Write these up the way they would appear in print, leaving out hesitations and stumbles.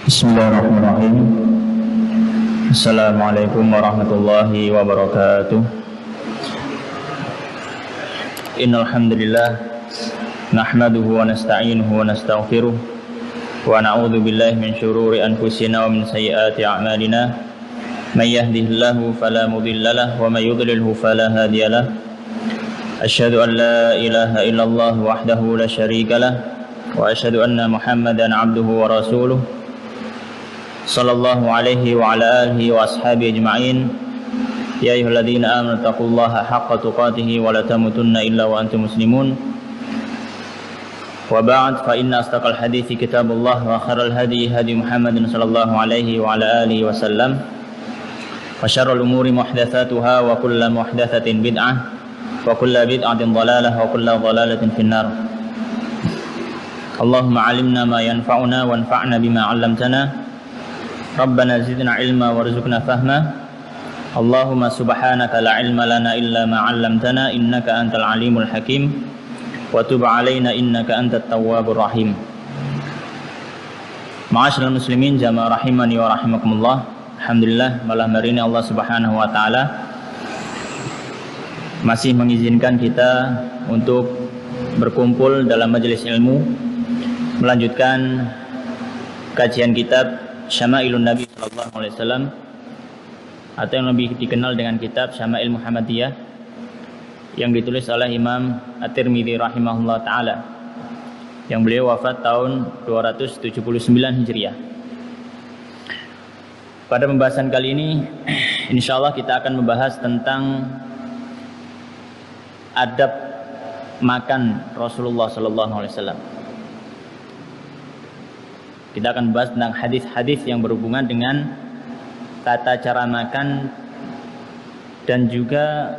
Bismillahirrahmanirrahim. Assalamualaikum warahmatullahi wabarakatuh. Innal hamdalillah nahmaduhu wa nasta'inuhu wa nastaghfiruh wa na'udzu billahi min shururi anfusina wa min sayyiati a'malina. May yahdihillahu fala mudilla lahu wa may yudlilhu fala hadiya lahu. Asyhadu an la ilaha illallah wahdahu la syarika lahu wa asyhadu anna Muhammadan 'abduhu wa rasuluh. Sallallahu alaihi wa ala alihi wa ashabihi ajma'in. Ya ayyuhalladzina amanu taqullaha haqqa tuqatih wa la tamutunna illa wa antum muslimun. Wa ba'd, fa inna astaqal hadithi kitabullah wa khairal hadi hadi Muhammadin sallallahu alaihi wa ala alihi wa sallam. Wa syarrul umuri muhdatsatuha wa kullu muhdatsatin bid'ah wa kullu bid'atin dhalalah wa kullu dhalalatin finnar. Allahumma 'allimna ma yanfa'una wanfa'na bima 'allamtana. Rabbana zidna ilma warzuqna fahma. Allahumma subhanaka la ilma lana illa ma 'allamtana innaka antal alimul hakim wa tub 'alaina innaka antat tawwabur rahim. Ma'asyiral muslimin jamaah rahimani wa rahimakumullah. Alhamdulillah, malam hari ini Allah Subhanahu wa taala masih mengizinkan kita untuk berkumpul dalam majelis ilmu, melanjutkan kajian kitab Syama'ilun Nabi sallallahu alaihi wasallam, atau yang lebih dikenal dengan kitab Syama'il Muhammadiyah, yang ditulis oleh Imam At-Tirmidzi rahimahullah taala, yang beliau wafat tahun 279 Hijriah. Pada pembahasan kali ini insyaallah kita akan membahas tentang adab makan Rasulullah sallallahu alaihi wasallam. Kita akan membahas tentang hadis-hadis yang berhubungan dengan tata cara makan dan juga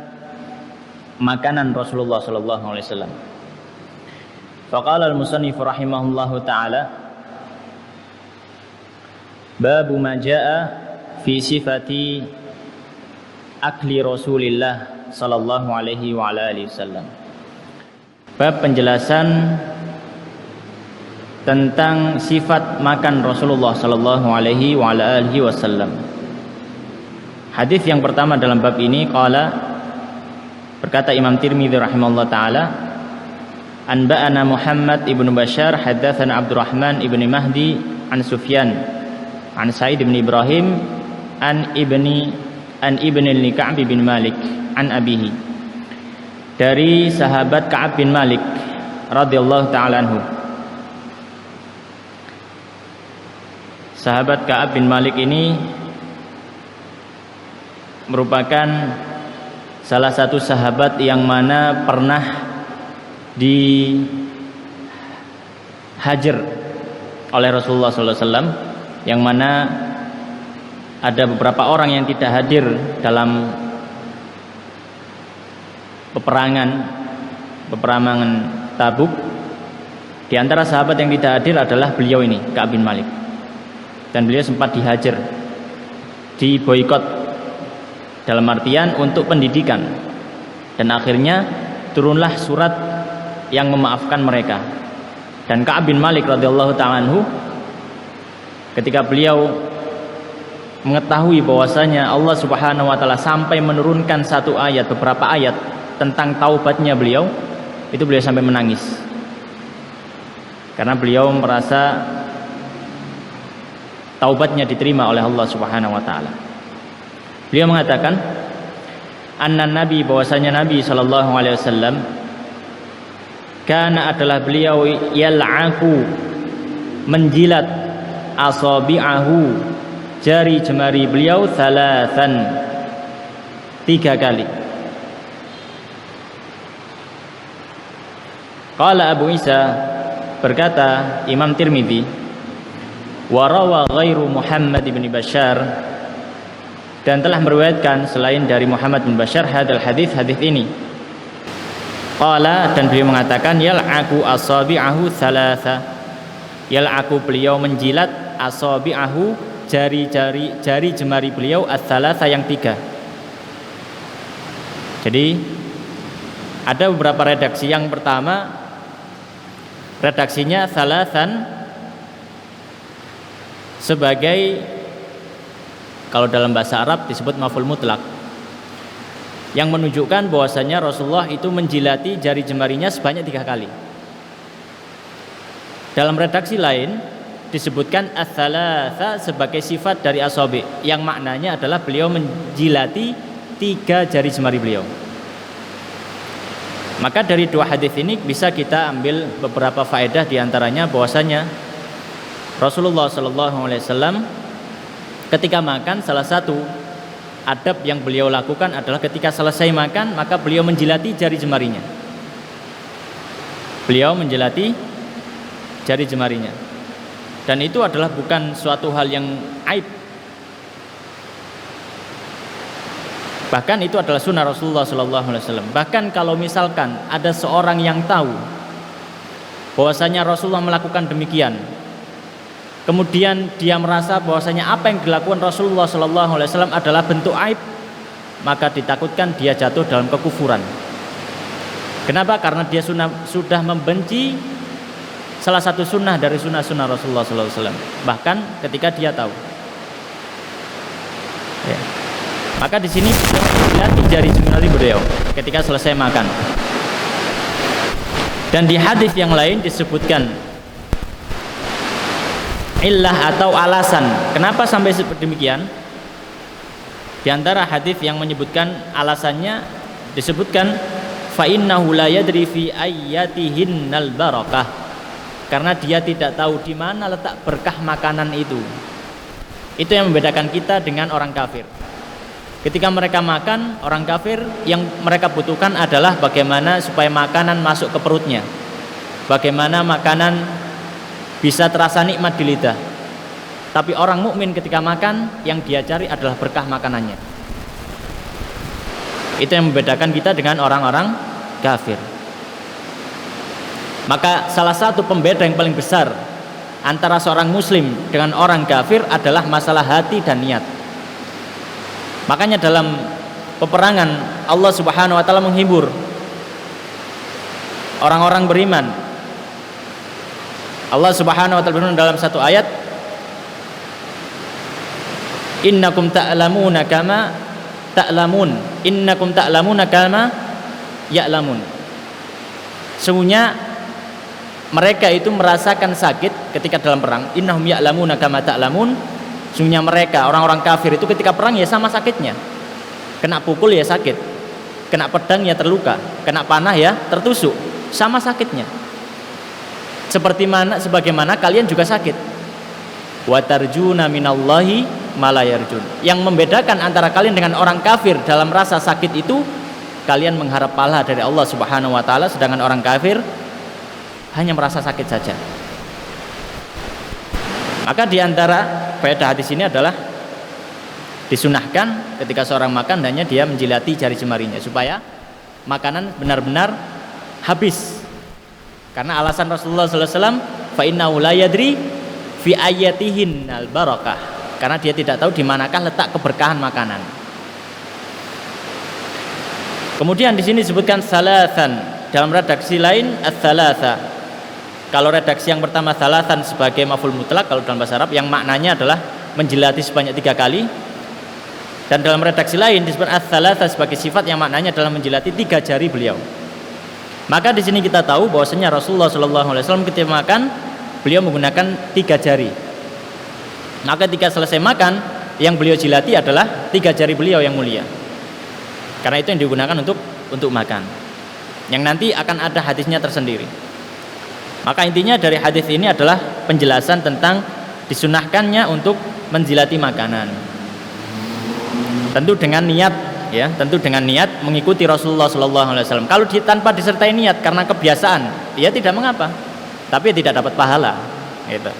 makanan Rasulullah sallallahu alaihi wasallam. Faqala al-musannif rahimahullahu taala, babu ma jaa fi sifati akli Rasulillah sallallahu alaihi wa ala alihi wasallam. Bab penjelasan tentang sifat makan Rasulullah sallallahu alaihi wa ala alihi wasallam. Hadis yang pertama dalam bab ini, qala, berkata Imam Tirmidzi rahimahullah taala, anba'ana Muhammad ibnu Bashar haddatsana Abdurrahman ibnu Mahdi an Sufyan an Sa'id ibn Ibrahim an ibni Ka'b bin Malik an abihi, dari sahabat Ka'ab bin Malik radhiyallahu ta'ala anhu. Sahabat Ka'ab bin Malik ini merupakan salah satu sahabat yang mana pernah dihajar oleh Rasulullah sallallahu alaihi wasallam, yang mana ada beberapa orang yang tidak hadir dalam peperangan Tabuk. Di antara sahabat yang tidak hadir adalah beliau ini, Ka'ab bin Malik. Dan beliau sempat dihajar, diboikot dalam artian untuk pendidikan. Dan akhirnya turunlah surat yang memaafkan mereka. Dan Ka'ab bin Malik radhiyallahu ta'ala anhu, ketika beliau mengetahui bahwasanya Allah Subhanahu wa taala sampai menurunkan beberapa ayat tentang taubatnya beliau, itu beliau sampai menangis. Karena beliau merasa taubatnya diterima oleh Allah Subhanahu wa taala. Beliau mengatakan, anna nabi, bahwasanya Nabi sallallahu alaihi wasallam, kana, adalah beliau, yal'aku, menjilat, asabi'ahu, jari jemari beliau, thalathan, 3 kali. Qala Abu Isa, berkata Imam Tirmidzi, wa rawa ghairu Muhammad bin Bashar, dan telah meriwayatkan selain dari Muhammad bin Bashar hadal hadis ini. Qala, dan beliau mengatakan, yal'aku asabi'ahu thalatha, yal'aku, beliau menjilat, asabi'ahu, jari jemari beliau, ats-tsalatsa, yang 3. Jadi ada beberapa redaksi. Yang pertama, redaksinya salasan sebagai, kalau dalam bahasa Arab disebut maf'ul mutlak, yang menunjukkan bahwasanya Rasulullah itu menjilati jari jemarinya sebanyak 3 kali. Dalam redaksi lain disebutkan ats-tsalatsa sebagai sifat dari asabi, yang maknanya adalah beliau menjilati 3 jari jemari beliau. Maka dari 2 hadis ini bisa kita ambil beberapa faedah, diantaranya bahwasanya Rasulullah SAW ketika makan, salah satu adab yang beliau lakukan adalah ketika selesai makan maka beliau menjilati jari jemarinya. Beliau menjilati jari jemarinya. Dan itu adalah bukan suatu hal yang aib. Bahkan itu adalah sunnah Rasulullah SAW. Bahkan kalau misalkan ada seorang yang tahu bahwasanya Rasulullah melakukan demikian, kemudian dia merasa bahwasanya apa yang dilakukan Rasulullah SAW adalah bentuk aib, maka ditakutkan dia jatuh dalam kekufuran. Kenapa? Karena dia sudah membenci salah satu sunnah dari sunnah-sunnah Rasulullah SAW, bahkan ketika dia tahu. Ya. Maka di sini menjilati jari jemari beliau ketika selesai makan. Dan di hadis yang lain disebutkan illah atau alasan kenapa sampai seperti demikian. Di antara hadis yang menyebutkan alasannya disebutkan fa innahu la yadri fi ayyatihinnal barakah, karena dia tidak tahu di mana letak berkah makanan itu. Itu yang membedakan kita dengan orang kafir. Ketika mereka makan, orang kafir yang mereka butuhkan adalah bagaimana supaya makanan masuk ke perutnya, bagaimana makanan bisa terasa nikmat di lidah. Tapi orang mukmin ketika makan, yang dia cari adalah berkah makanannya. Itu yang membedakan kita dengan orang-orang kafir. Maka salah satu pembeda yang paling besar antara seorang muslim dengan orang kafir adalah masalah hati dan niat. Makanya dalam peperangan Allah Subhanahu wa taala menghibur orang-orang beriman. Allah Subhanahu wa taala berfirman dalam satu ayat, innakum ta'lamuna kama ta'lamun, innakum ta'lamuna kama ya'lamun. Sesungguhnya mereka itu merasakan sakit ketika dalam perang. Innahum ya'lamuna kama ta'lamun. Sesungguhnya mereka orang-orang kafir itu ketika perang ya sama sakitnya. Kena pukul ya sakit, kena pedang ya terluka, kena panah ya tertusuk, sama sakitnya. Sebagaimana kalian juga sakit. Wa tarjuna minallahi ma la yarjun. Yang membedakan antara kalian dengan orang kafir dalam rasa sakit itu, kalian mengharap pahala dari Allah Subhanahu wa taala, sedangkan orang kafir hanya merasa sakit saja. Maka di antara faedah hadis ini adalah disunahkan ketika seorang makan hendaknya dia menjilati jari jemarinya supaya makanan benar-benar habis. Karena alasan Rasulullah SAW, fa innahu la yadri fi ayyatihinnal barakah, karena dia tidak tahu di manakah letak keberkahan makanan. Kemudian di sini disebutkan salasan, dalam redaksi lain ats-tsalatsa. Kalau redaksi yang pertama salasan sebagai maf'ul mutlak kalau dalam bahasa Arab, yang maknanya adalah menjilati sebanyak 3 kali. Dan dalam redaksi lain disebut ats-tsalatsa sebagai sifat yang maknanya adalah menjilati 3 jari beliau. Maka di sini kita tahu bahwasanya Rasulullah SAW ketika makan beliau menggunakan 3 jari. Maka ketika selesai makan yang beliau jilati adalah 3 jari beliau yang mulia. Karena itu yang digunakan untuk makan. Yang nanti akan ada hadisnya tersendiri. Maka intinya dari hadis ini adalah penjelasan tentang disunahkannya untuk menjilati makanan. Tentu dengan niat, ya, tentu dengan niat mengikuti Rasulullah SAW. Kalau tanpa disertai niat karena kebiasaan, ya tidak mengapa, tapi tidak dapat pahala. Gitu.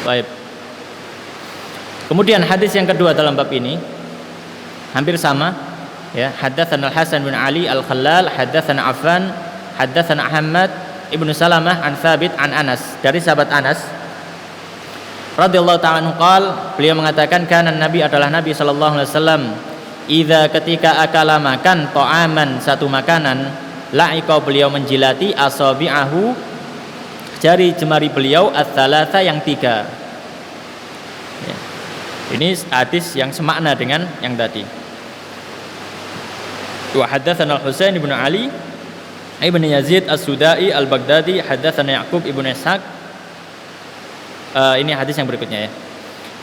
Baik. Kemudian hadis yang kedua dalam bab ini hampir sama, ya. Haddatsana Al-Hasan bin Ali Al-Khallal, haddatsana Affan, haddatsana Ahmad ibnu Salamah an Thabit an Anas, dari sahabat Anas radhiyallahu ta'ala anhu qala, beliau mengatakan kana Nabi adalah Nabi sallallahu alaihi wasallam idza ketika akala makan ta'aman satu makanan la'iqa beliau menjilati asabi'ahu jari jemari beliau ats-tsalatsa yang 3. Ya. Ini hadis yang semakna dengan yang tadi. Wa haddatsana Al-Husain bin Ali ibn Yazid As-Sudai Al-Baghdadi haddatsana Yaqub ibn Ishaq. Ini hadis yang berikutnya ya.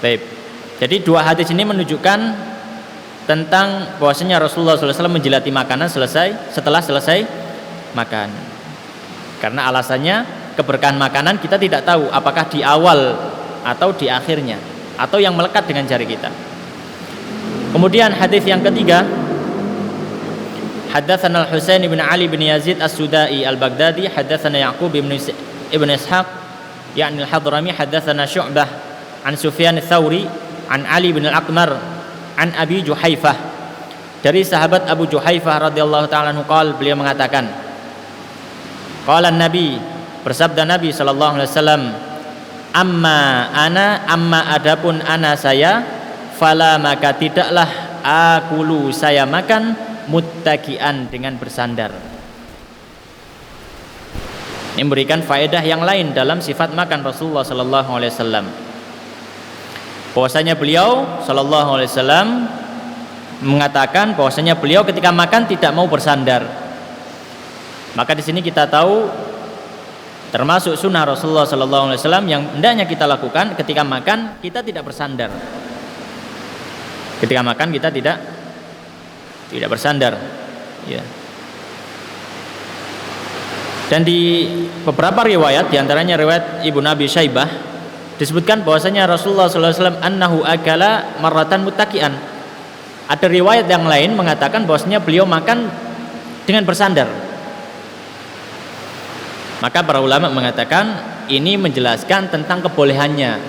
Baik. Jadi dua hadis ini menunjukkan tentang bahwasanya Rasulullah SAW menjilati makanan setelah selesai makan. Karena alasannya keberkahan makanan kita tidak tahu apakah di awal atau di akhirnya atau yang melekat dengan jari kita. Kemudian hadis yang ketiga, haddatsana Al-Husain bin Ali bin Yazid As-Sudai Al-Baghdadi haddatsana Yaqub ibn Ishaq yakni Al-Hadrami haddatsana Syu'bah an Sufyan Ats-Tsauri an Ali bin Al-Aqmar an Abi Juhaifah dari sahabat Abu Juhaifah radhiyallahu taala anhu qala, beliau mengatakan, qala Nabi, bersabda Nabi sallallahu alaihi wasallam, amma adapun ana saya, fala maka tidaklah akulu saya makan muttaki'an dengan bersandar. Ini memberikan faedah yang lain dalam sifat makan Rasulullah sallallahu alaihi wasallam. Bahwasanya beliau sallallahu alaihi wasallam mengatakan bahwasanya beliau ketika makan tidak mau bersandar. Maka di sini kita tahu termasuk sunnah Rasulullah sallallahu alaihi wasallam yang hendaknya kita lakukan ketika makan, kita tidak bersandar. Ketika makan kita tidak bersandar, ya. Dan di beberapa riwayat, diantaranya riwayat Ibnu Abi Syaibah, disebutkan bahwasanya Rasulullah sallallahu alaihi wasallam annahu akala marratan muttaqian. Ada riwayat yang lain mengatakan bahwasanya beliau makan dengan bersandar. Maka para ulama mengatakan ini menjelaskan tentang kebolehannya.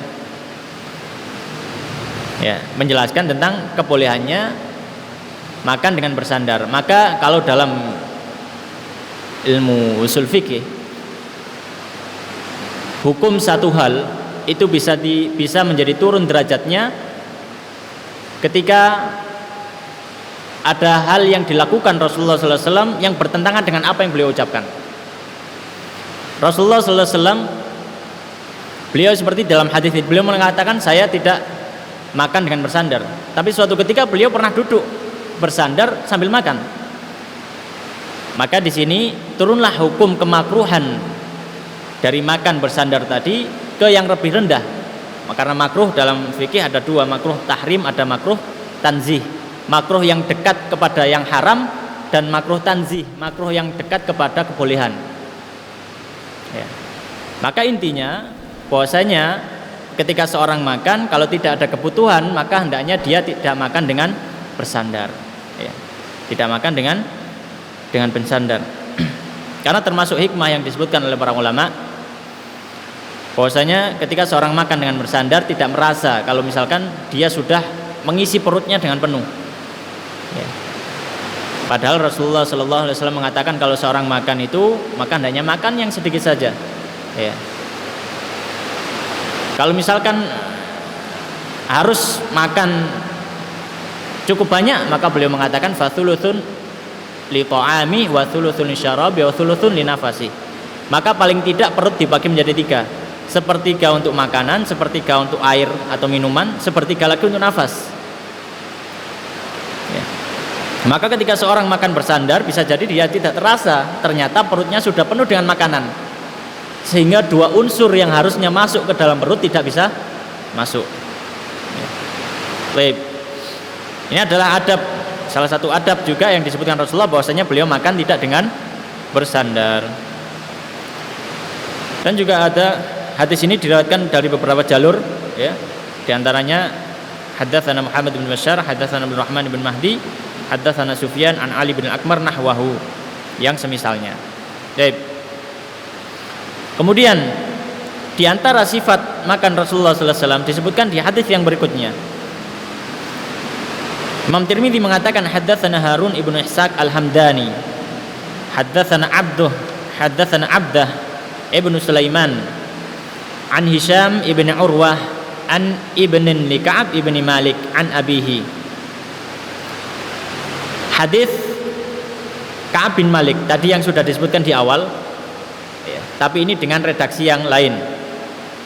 Ya, menjelaskan tentang kebolehannya makan dengan bersandar. Maka kalau dalam ilmu usul fikih, hukum satu hal itu bisa menjadi turun derajatnya ketika ada hal yang dilakukan Rasulullah sallallahu alaihi wasallam yang bertentangan dengan apa yang beliau ucapkan. Rasulullah sallallahu alaihi wasallam, beliau seperti dalam hadis ini, beliau mengatakan saya tidak makan dengan bersandar. Tapi suatu ketika beliau pernah duduk bersandar sambil makan. Maka di sini turunlah hukum kemakruhan dari makan bersandar tadi ke yang lebih rendah. Karena makruh dalam fikih ada dua, makruh tahrim, ada makruh tanzih. Makruh yang dekat kepada yang haram dan makruh tanzih, makruh yang dekat kepada kebolehan. Ya. Maka intinya bahwasanya ketika seorang makan, kalau tidak ada kebutuhan maka hendaknya dia tidak makan dengan bersandar, ya. Tidak makan dengan bersandar. Karena termasuk hikmah yang disebutkan oleh para ulama bahwasanya ketika seorang makan dengan bersandar tidak merasa kalau misalkan dia sudah mengisi perutnya dengan penuh, ya. Padahal Rasulullah sallallahu alaihi wasallam mengatakan kalau seorang makan itu maka hendaknya makan yang sedikit saja, ya. Kalau misalkan harus makan cukup banyak, maka beliau mengatakan fathuluthun li ta'ami wa thuluthun li syarabi wa thuluthun li nafasi. Maka paling tidak perut dibagi menjadi tiga. Sepertiga untuk makanan, sepertiga untuk air atau minuman, sepertiga lagi untuk nafas. Ya. Maka ketika seorang makan bersandar, bisa jadi dia tidak terasa ternyata perutnya sudah penuh dengan makanan, sehingga dua unsur yang harusnya masuk ke dalam perut tidak bisa masuk. Ya. Baik. Ini adalah adab, salah satu adab juga yang disebutkan Rasulullah bahwasanya beliau makan tidak dengan bersandar. Dan juga ada hadis ini diriwayatkan dari beberapa jalur, ya. Di antaranya haddatsana Muhammad bin Bashar, haddatsana Abdul Rahman bin Mahdi, haddatsana Sufyan an Ali bin Al-Aqmar nahwahu, yang semisalnya. Baik. Kemudian di antara sifat makan Rasulullah sallallahu alaihi wasallam disebutkan di hadis yang berikutnya. Imam Tirmidzi mengatakan haddatsana Harun ibnu Ishaq Al-Hamdani, haddatsana Abdah ibnu Sulaiman an Hisham ibnu Urwah an ibnin li Ka'ab ibni Malik an abihi. Hadis Ka'ab bin Malik tadi yang sudah disebutkan di awal, ya, tapi ini dengan redaksi yang lain,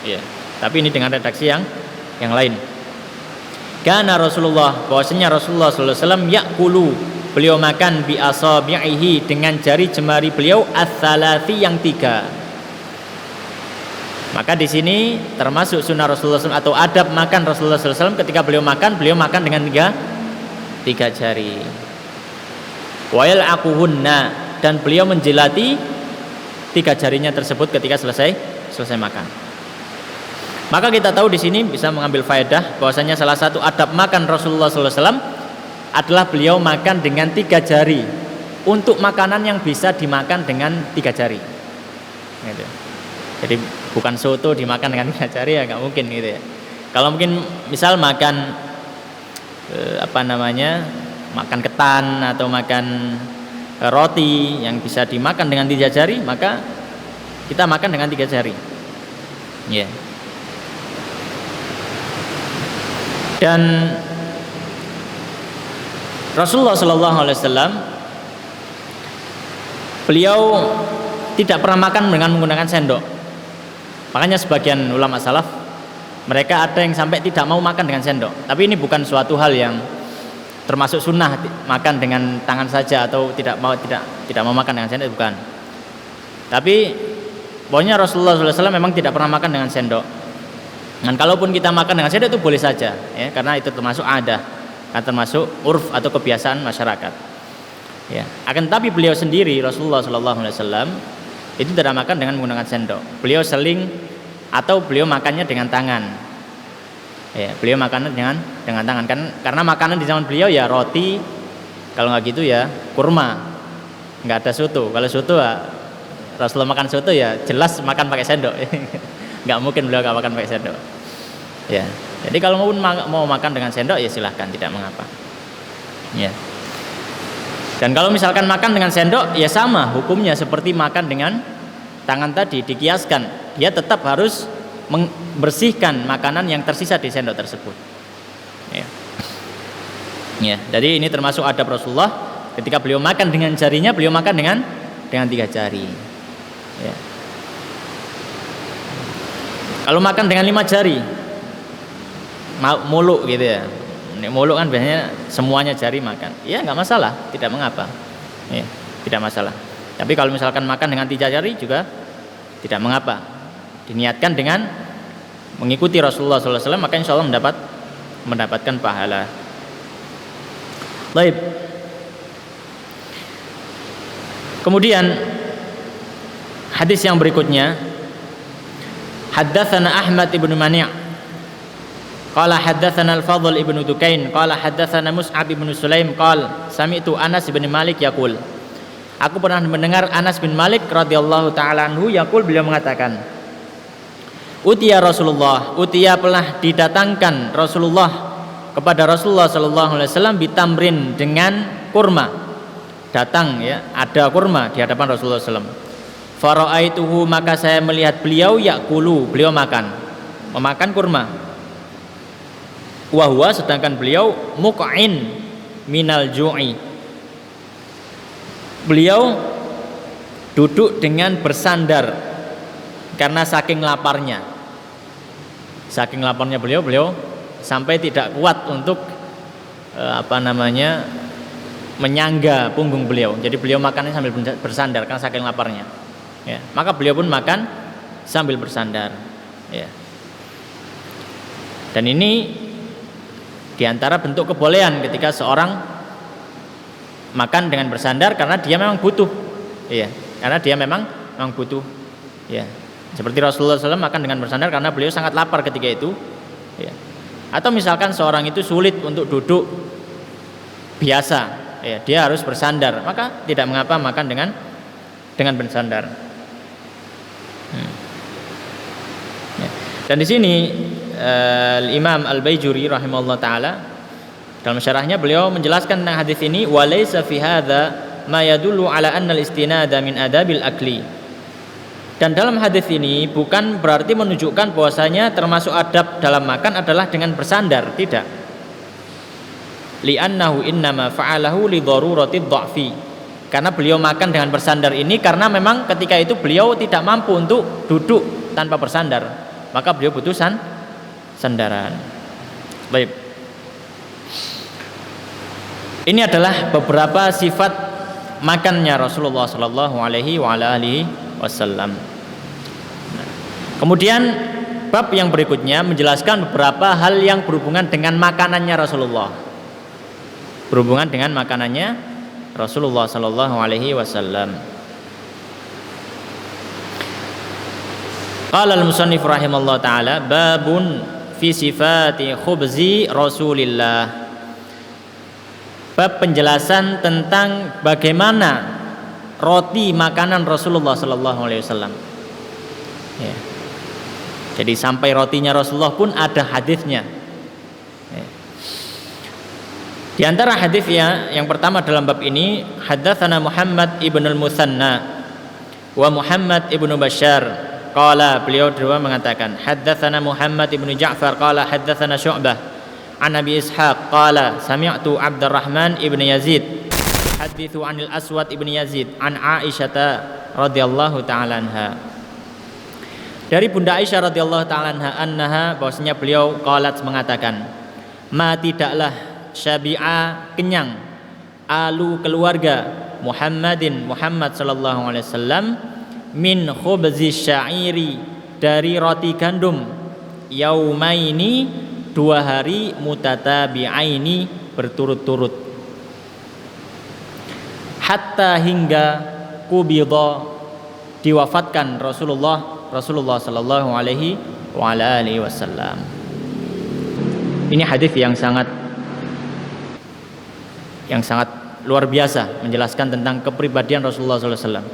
ya, tapi ini dengan redaksi yang lain. Kana Rasulullah, bahwasanya Rasulullah sallallahu alaihi wasallam ya'kulu, beliau makan bi asabi'ihi, dengan jari jemari beliau ats-tsalati, yang 3. Maka di sini termasuk sunnah Rasulullah SAW atau adab makan Rasulullah SAW, ketika beliau makan dengan tiga jari. Wa yal'aquhunna, dan beliau menjilati 3 jarinya tersebut ketika selesai makan. Maka kita tahu di sini bisa mengambil faedah bahwasanya salah satu adab makan Rasulullah SAW adalah beliau makan dengan 3 jari untuk makanan yang bisa dimakan dengan 3 jari. Gitu. Jadi bukan soto dimakan dengan 3 jari, ya nggak mungkin gitu ya. Kalau mungkin misal makan makan ketan atau makan roti yang bisa dimakan dengan 3 jari, maka kita makan dengan 3 jari. Ya. Yeah. Dan Rasulullah SAW beliau tidak pernah makan dengan menggunakan sendok. Makanya sebagian ulama salaf mereka ada yang sampai tidak mau makan dengan sendok. Tapi ini bukan suatu hal yang termasuk sunnah, makan dengan tangan saja atau tidak mau makan dengan sendok, bukan. Tapi pokoknya Rasulullah SAW memang tidak pernah makan dengan sendok. Dan kalaupun kita makan dengan sendok itu boleh saja, ya, karena itu termasuk adah, termasuk urf atau kebiasaan masyarakat. Ya. Akan tapi beliau sendiri Rasulullah SAW itu tidak makan dengan menggunakan sendok. Beliau seling atau beliau makannya dengan tangan. Ya, beliau makannya dengan tangan kan, karena makanan di zaman beliau ya roti, kalau nggak gitu ya kurma, nggak ada soto. Kalau soto ya, Rasulullah makan soto ya jelas makan pakai sendok. Nggak mungkin beliau nggak makan pakai sendok. Ya, jadi kalau mau makan dengan sendok ya silahkan, tidak mengapa. Ya. Dan kalau misalkan makan dengan sendok ya sama hukumnya seperti makan dengan tangan tadi, dikiaskan. Dia tetap harus membersihkan makanan yang tersisa di sendok tersebut. Ya. Ya, jadi ini termasuk adab Rasulullah ketika beliau makan dengan jarinya, beliau makan dengan 3 jari. Ya. Kalau makan dengan 5 jari, muluk gitu ya. Muluk kan biasanya semuanya jari makan. Ya nggak masalah, tidak mengapa. Ya, tidak masalah. Tapi kalau misalkan makan dengan 3 jari juga tidak mengapa. Diniatkan dengan mengikuti Rasulullah SAW, maka insya Allah mendapatkan pahala. Baik. Kemudian hadis yang berikutnya, haddatsana Ahmad ibn Mani' qala haddatsana Al-Fadl ibn Dukain qala haddatsana Mus'ab ibn Sulaim qala sami'tu Anas bin Malik yaqul, aku pernah mendengar Anas bin Malik radhiyallahu taala anhu yaqul, beliau mengatakan, utiya Rasulullah, utiya telah didatangkan Rasulullah kepada Rasulullah sallallahu alaihi wasallam bitamrin, dengan kurma. Datang ya, ada kurma di hadapan Rasulullah sallallahu alaihi wasallam. Fara'aituhu, maka saya melihat beliau ya'kulu, beliau memakan kurma. Wa huwa, sedangkan beliau muq'in minal ju'i, beliau duduk dengan bersandar karena saking laparnya. Saking laparnya beliau sampai tidak kuat untuk menyangga punggung beliau. Jadi beliau makannya sambil bersandar karena saking laparnya. Ya, maka beliau pun makan sambil bersandar. Ya. Dan ini diantara bentuk kebolehan ketika seorang makan dengan bersandar karena dia memang butuh. Ya, karena dia memang butuh. Ya. Seperti Rasulullah SAW makan dengan bersandar karena beliau sangat lapar ketika itu. Ya. Atau misalkan seorang itu sulit untuk duduk biasa, ya, dia harus bersandar, maka tidak mengapa makan dengan bersandar. Ya. Dan di sini Imam Al-Baijuri rahimahullah taala dalam syarahnya beliau menjelaskan tentang hadis ini, walaysa fi hadza ma yadullu ala anna al-istinada min adabil akli. Dan dalam hadis ini bukan berarti menunjukkan bahwasanya termasuk adab dalam makan adalah dengan bersandar, tidak. Li'annahu innama fa'alahu li darurati dha'fi. Karena beliau makan dengan bersandar ini karena memang ketika itu beliau tidak mampu untuk duduk tanpa bersandar, maka beliau butuh sandaran. Baik. Ini adalah beberapa sifat makannya Rasulullah Sallallahu Alaihi Wasallam. Kemudian bab yang berikutnya menjelaskan beberapa hal yang berhubungan dengan makanannya Rasulullah. Berhubungan dengan makanannya Rasulullah Sallallahu Alaihi Wasallam. Qala al-musannif rahimallahu taala babun fi sifati khubzi Rasulillah. Bab penjelasan tentang bagaimana roti makanan Rasulullah Sallallahu Alaihi Wasallam. Ya. Jadi sampai rotinya Rasulullah pun ada hadisnya. Ya. Di antara hadisnya yang pertama dalam bab ini, haddatsana Muhammad ibn al-Mutsanna wa Muhammad ibn Bashar. Qala, beliau berdua mengatakan, haddatsana Muhammad ibn Ja'far qala haddatsana Syu'bah an Abi Ishaq qala sami'tu Abdurrahman ibn Yazid hadithu anil Aswad ibn Yazid an Aisyah radhiyallahu ta'ala anha. Dari Bunda Aisyah radhiyallahu ta'ala anha bahwasanya beliau qalat mengatakan, ma tidaklah syabi'a kenyang alu keluarga Muhammad sallallahu alaihi wasallam min khubzi syairi dari roti gandum yaumaini 2 hari mutatabi'aini berturut-turut hatta hingga kubidha diwafatkan Rasulullah sallallahu alaihi wasallam. Ini hadis yang sangat luar biasa menjelaskan tentang kepribadian Rasulullah sallallahu alaihi wasallam.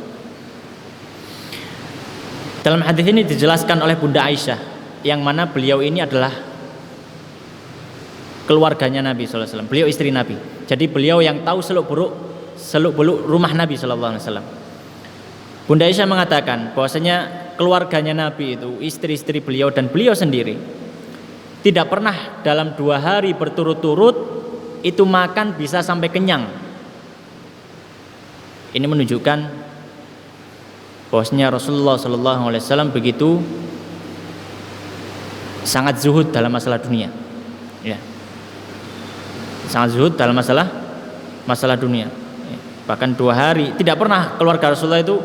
Dalam hadis ini dijelaskan oleh Bunda Aisyah yang mana beliau ini adalah keluarganya Nabi sallallahu alaihi wasallam. Beliau istri Nabi. Jadi beliau yang tahu seluk-beluk rumah Nabi sallallahu alaihi wasallam. Bunda Aisyah mengatakan bahwasanya keluarganya Nabi itu, istri-istri beliau dan beliau sendiri tidak pernah dalam 2 hari berturut-turut itu makan bisa sampai kenyang. Ini menunjukkan bahwasanya Rasulullah sallallahu alaihi wasallam begitu sangat zuhud dalam masalah dunia. Ya. Sangat zuhud dalam masalah dunia. Ya. Bahkan 2 hari tidak pernah keluarga Rasulullah itu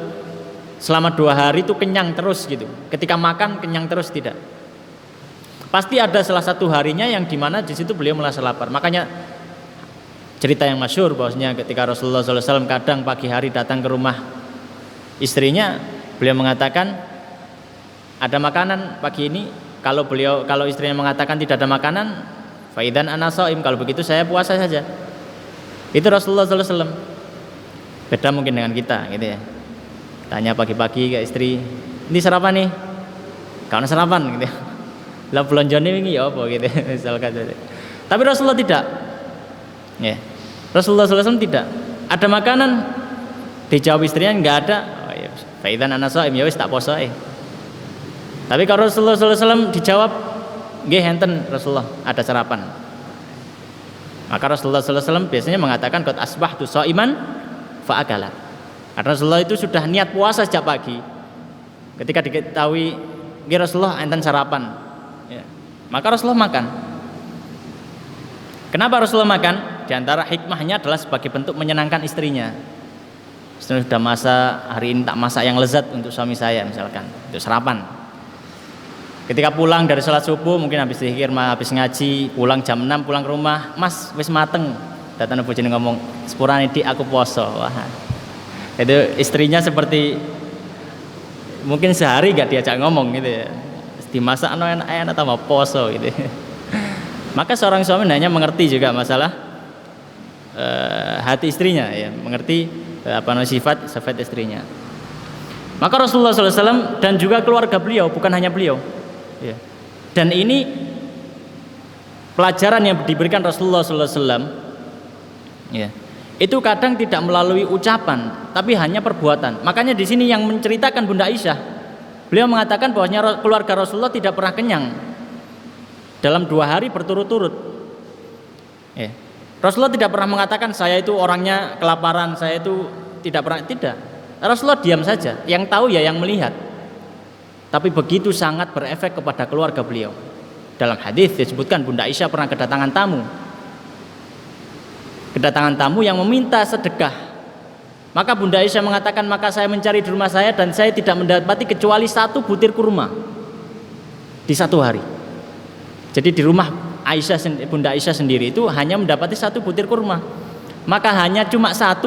selama 2 hari itu kenyang terus gitu. Ketika makan kenyang terus, tidak. Pasti ada salah satu harinya yang dimana di situ beliau merasa lapar. Makanya cerita yang masyhur bahwasanya ketika Rasulullah sallallahu alaihi wasallam kadang pagi hari datang ke rumah istrinya, beliau mengatakan ada makanan pagi ini. Kalau istrinya mengatakan tidak ada makanan, faidan ana shaim, kalau begitu saya puasa saja. Itu Rasulullah sallallahu alaihi wasallam. Beda mungkin dengan kita gitu ya. Tanya pagi-pagi ke istri, "Ini sarapan nih?" "Kalau sarapan" gitu. "Lah belonjone wingi ya apa?" gitu misalkan. Tapi Rasulullah tidak. Ya. Rasulullah sallallahu alaihi wasallam tidak. Ada makanan, dijawab istrinya enggak ada. Faidan ana shaim, ya wis tak poso ae. Tapi kalau Rasulullah sallallahu alaihi wasallam dijawab, nggih enten Rasulullah ada sarapan. Maka Rasulullah sallallahu alaihi wasallam biasanya mengatakan qad asbahtu shaiman fa akala. Karena Rasulullah itu sudah niat puasa sejak pagi. Ketika diketahui nggih Rasulullah enten sarapan, ya, maka Rasulullah makan. Kenapa Rasulullah makan? Di antara hikmahnya adalah sebagai bentuk menyenangkan istrinya. Sudah masak, hari ini tak masak yang lezat untuk suami saya misalkan, untuk sarapan. Ketika pulang dari sholat subuh, mungkin habis zikir, habis ngaji, pulang jam 6 pulang ke rumah, "Mas, wis mateng." Datang bojone ngomong, "Sepurane Dik, aku poso." Wah. Itu istrinya seperti mungkin sehari gak diajak ngomong gitu ya. Dimasak enak-enak tambah poso gitu. Maka seorang suami hanya mengerti juga masalah hati istrinya ya, mengerti sifat istrinya. Maka Rasulullah SAW dan juga keluarga beliau, bukan hanya beliau ya. Dan ini pelajaran yang diberikan Rasulullah SAW ya, itu kadang tidak melalui ucapan tapi hanya perbuatan. Makanya di sini yang menceritakan Bunda Aisyah, beliau mengatakan bahwasanya keluarga Rasulullah tidak pernah kenyang dalam 2 hari berturut-turut ya. Rasulullah tidak pernah mengatakan saya itu orangnya kelaparan, saya itu tidak pernah, tidak. Rasulullah diam saja, yang tahu ya yang melihat. Tapi begitu sangat berefek kepada keluarga beliau. Dalam hadis disebutkan Bunda Aisyah pernah kedatangan tamu. kedatangan tamu yang meminta sedekah. Maka Bunda Aisyah mengatakan, maka saya mencari di rumah saya dan saya tidak mendapati kecuali 1 butir kurma di 1 hari. Jadi di rumah Bunda Aisyah sendiri itu hanya mendapati 1 butir kurma. Maka hanya cuma 1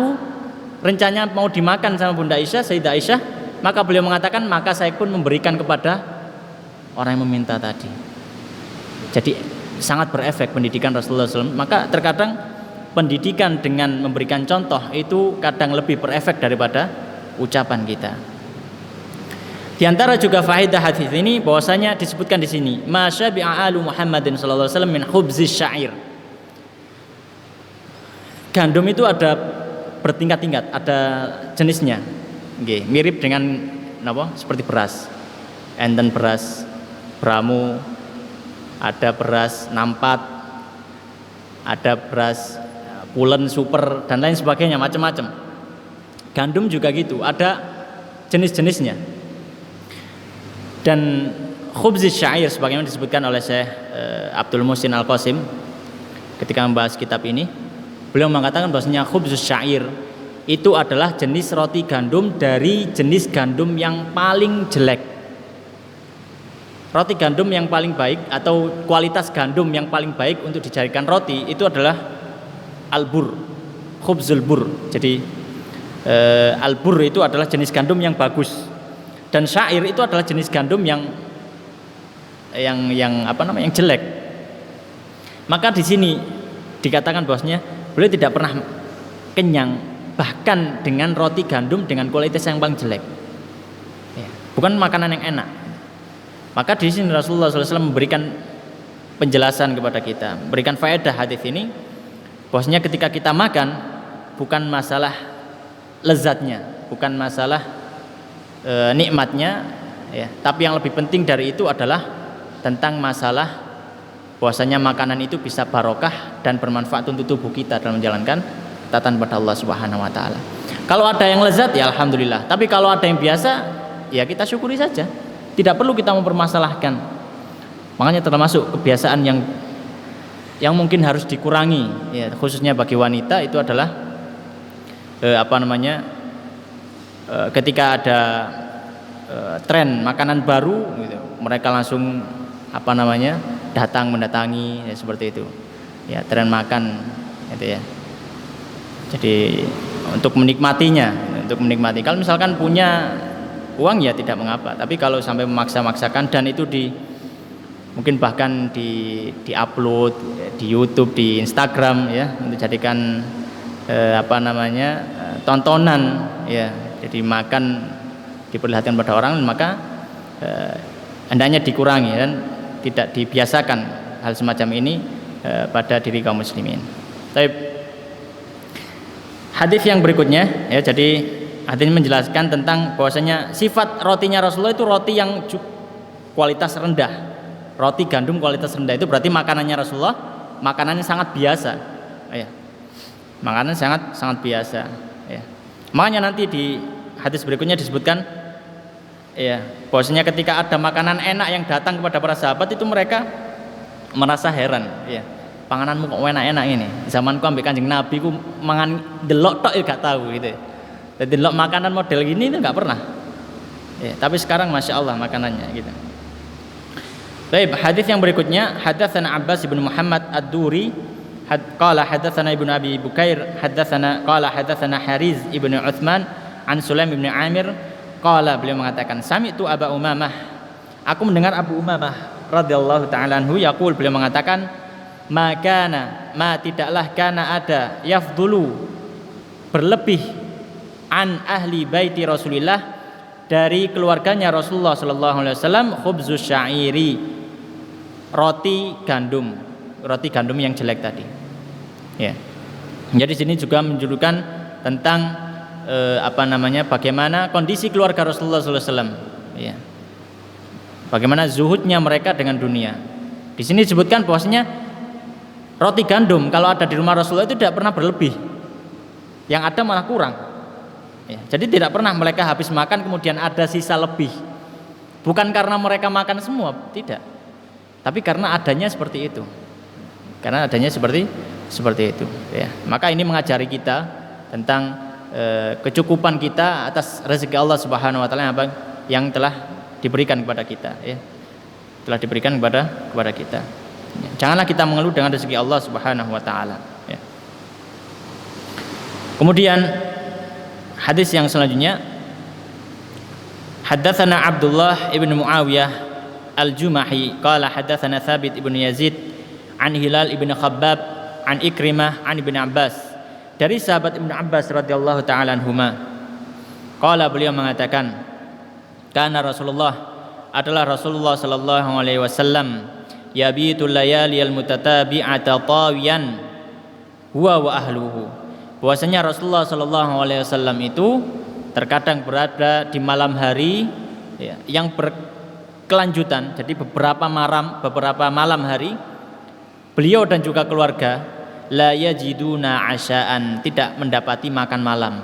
rencananya mau dimakan sama Bunda Aisyah, Sayyidah Aisyah. Maka beliau mengatakan, maka saya pun memberikan kepada orang yang meminta tadi. Jadi sangat berefek pendidikan Rasulullah SAW. Maka terkadang pendidikan dengan memberikan contoh itu kadang lebih berefek daripada ucapan kita. Di antara juga faedah hadis ini bahwasanya disebutkan di sini, masyabi'a alu Muhammadin sallallahu alaihi wasallam min khubzis syair. Gandum itu ada bertingkat-tingkat, ada jenisnya. Nggih, mirip dengan napa? Seperti beras. Enten beras bramu, ada beras nampat, ada beras pulen super dan lain sebagainya, macam-macam. Gandum juga gitu, ada jenis-jenisnya. Dan khubzis syair sebagaimana disebutkan oleh Syekh Abdul Muhsin Al-Qasim ketika membahas kitab ini, beliau mengatakan bahwasanya khubzus syair itu adalah jenis roti gandum dari jenis gandum yang paling jelek. Roti gandum yang paling baik atau kualitas gandum yang paling baik untuk dijadikan roti itu adalah al-bur, khubzul bur. Jadi al-bur itu adalah jenis gandum yang bagus, dan syair itu adalah jenis gandum yang jelek. Maka di sini dikatakan bahwasanya beliau tidak pernah kenyang bahkan dengan roti gandum dengan kualitas yang paling jelek. Bukan makanan yang enak. Maka di sini Rasulullah SAW memberikan penjelasan kepada kita, memberikan faedah hadis ini, bahwasanya ketika kita makan bukan masalah lezatnya, bukan masalah nikmatnya, ya, tapi yang lebih penting dari itu adalah tentang masalah bahwasanya makanan itu bisa barokah dan bermanfaat untuk tubuh kita dalam menjalankan taatan pada Allah Subhanahu wa taala. Kalau ada yang lezat ya alhamdulillah, tapi kalau ada yang biasa ya kita syukuri saja. Tidak perlu kita mempermasalahkan. Makanya termasuk kebiasaan yang mungkin harus dikurangi, ya, khususnya bagi wanita itu adalah ketika ada tren makanan baru, gitu, mereka langsung mendatangi, ya, seperti itu, ya, tren makan, gitu ya. Jadi untuk menikmatinya, kalau misalkan punya uang ya tidak mengapa, tapi kalau sampai memaksa-maksakan dan itu mungkin bahkan di-upload di YouTube, di Instagram, ya, untuk jadikan tontonan, ya, jadi makan diperlihatkan pada orang, maka hendaknya dikurangi dan tidak dibiasakan hal semacam ini pada diri kaum muslimin. Hadis yang berikutnya, ya, jadi hadis ini menjelaskan tentang bahwasanya sifat rotinya Rasulullah itu roti yang kualitas rendah. Roti gandum kualitas rendah itu berarti makanannya Rasulullah makanannya sangat biasa, ya. Makanan sangat biasa, ya. Makanya nanti di hadis berikutnya disebutkan, ya, bahwasanya ketika ada makanan enak yang datang kepada para sahabat itu mereka merasa heran, ya. Pangananmu kok enak-enak ini. Zamanku ambek Kanjeng Nabi ku mangan delok tok ya gak tahu, gitu. Jadi delok makanan model gini itu nggak pernah, ya, tapi sekarang masya Allah makanannya gitu. Baik, hadis yang berikutnya, hadatsana Abbas bin Muhammad ad-Duri, qala hadatsana Ibnu Abi Bukair, qala hadatsana Hariz ibnu Utsman an Sulaim bin Amir, qala, beliau mengatakan, sami'tu Aba Umamah, aku mendengar Abu Umamah radhiyallahu taala anhu yaqul, beliau mengatakan, tidaklah kana ada yafdulu berlebih an ahli baiti Rasulillah dari keluarganya Rasulullah sallallahu alaihi wasallam khubzus syairi, roti gandum yang jelek tadi, ya. Jadi sini juga menunjukkan tentang bagaimana kondisi keluarga Rasulullah sallallahu alaihi wasallam, ya. Bagaimana zuhudnya mereka dengan dunia. Di sini disebutkan bahwasanya roti gandum kalau ada di rumah Rasulullah itu tidak pernah berlebih, yang ada malah kurang. Ya, jadi tidak pernah mereka habis makan kemudian ada sisa lebih. Bukan karena mereka makan semua, tidak. Tapi karena adanya seperti itu. Karena adanya seperti Seperti itu ya. Maka ini mengajari kita tentang kecukupan kita atas rezeki Allah Subhanahu wa taala yang telah diberikan kepada kita ya. Telah diberikan kepada kita. Ya. Janganlah kita mengeluh dengan rezeki Allah Subhanahu wa taala ya. Kemudian hadis yang selanjutnya, haddatsana Abdullah ibn Muawiyah al-Jumahi qala haddatsana Thabit ibn Yazid an Hilal ibn Khabbab an Ikrimah an Ibn Abbas, dari sahabat Ibn Abbas radhiyallahu taala anhuma, qala, beliau mengatakan, kana Rasulullah, adalah Rasulullah sallallahu alaihi wasallam, yabitul layaliyal mutatabi'ata tawiyan huwa wa ahluhu, bahwasanya Rasulullah sallallahu alaihi wasallam itu terkadang berada di malam hari ya, yang berkelanjutan, jadi beberapa malam hari beliau dan juga keluarga la yajiduna asya'an, tidak mendapati makan malam.